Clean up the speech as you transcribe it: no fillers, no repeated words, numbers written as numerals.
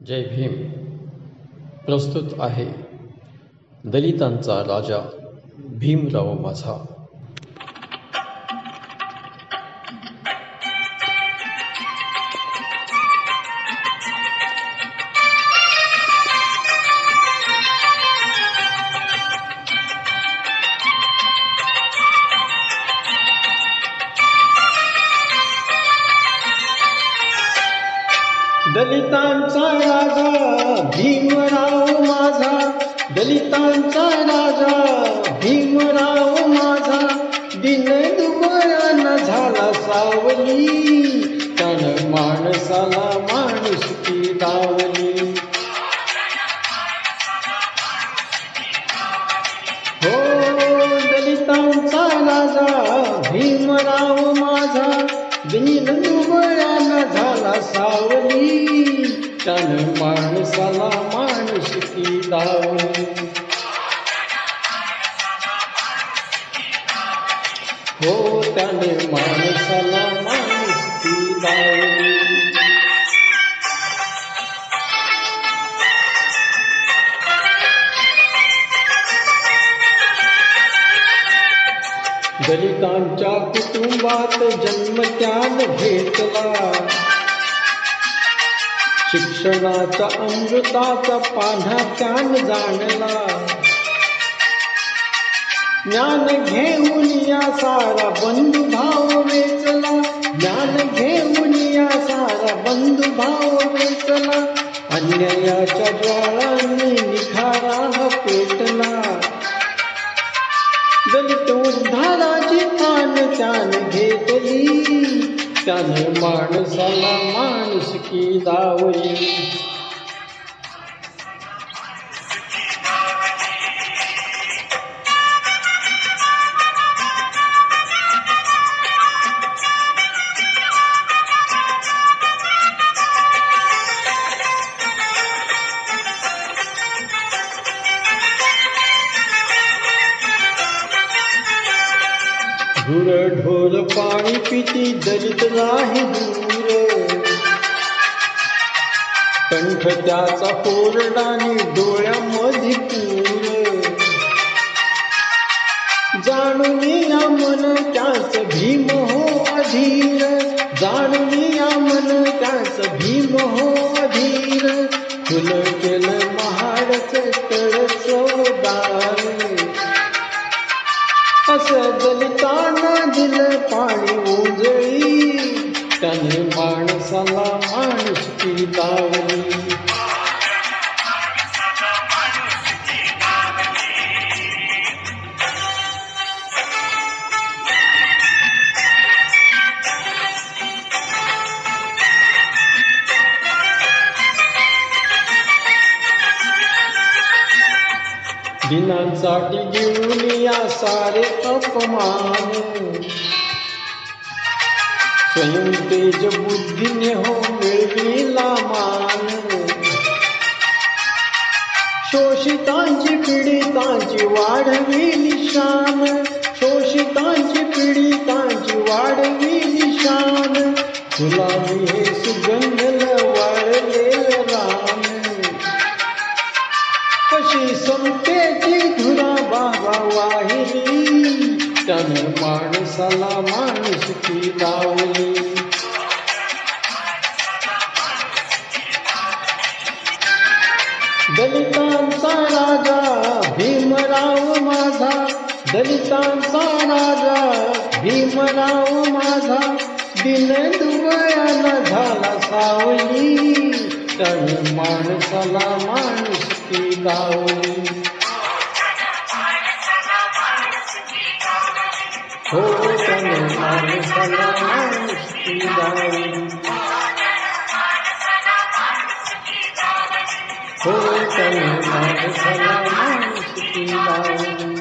जय भीम. प्रस्तुत आहे दलितांचा राजा भीमराव माझा. दलितांचा राजा भीमराव माझा, दलितांचा राजा भीमराव माझा. दिन दुबळ्यानं झाला सावली, त्यानं माणसाला माणुसकी दावली. हो, दलितांचा राजा भीमराव माझा. दिन दुबळ्यानं झाला सावली, त्यानं माणसाला माणुसकी दावली. हो, त्याने माणसाला माणुसकी दावली. दलितांच्या कुटुंबात जन्म त्यानं घेतला, शिक्षणाचा अमृताचा पान्हा त्यानं जाणला. ज्ञान घेऊन या सारा बंधुभाव वेचला, ज्ञान घेऊन या सारा बंधुभाव वेचला. अन्यायाच्या ज्वाळांनी निखारा पेटला, दलित उद्धाराची मान त्यानं घेतली, त्यानं माणसाला माणुसकी दावली. ढोर पाणी पिती दलित राही दूर, कंठ त्याचा कोरडानी डोळ्यामध्ये पूर. जाणून या मन त्याच भीम हो अधीर, जाणून या मन त्याच भीम हो अधीर. खुलं केलं महाडचं तळ चवदार, असं दलितांना दिलं पाणी उजळी, त्याने माणसाला माणुसकी दावली. दिनांसाठी घेऊन या सारे अपमान, स्वयं तेज बुद्धीने हो मिळविला मान. शोषितांची पीडितांची वाढविली शान, शोषितांची पीडितांची वाढविली शान. गुलामी हे सुगंध वाळलेलं रान, कशी समतेची धुरा बाबा वाहिली, त्यानं माणसाला माणुसकी दावली. दलितांचा राजा भीमराव माझा, दलितांचा राजा भीमराव माझा. दिन दुबळ्यानं झाला सावली, त्यानं माणसाला माणुसकी दावली. हो, त्यानं माणसाला माणुसकी दावली. हो, त्यानं माणसाला माणुसकी दावली.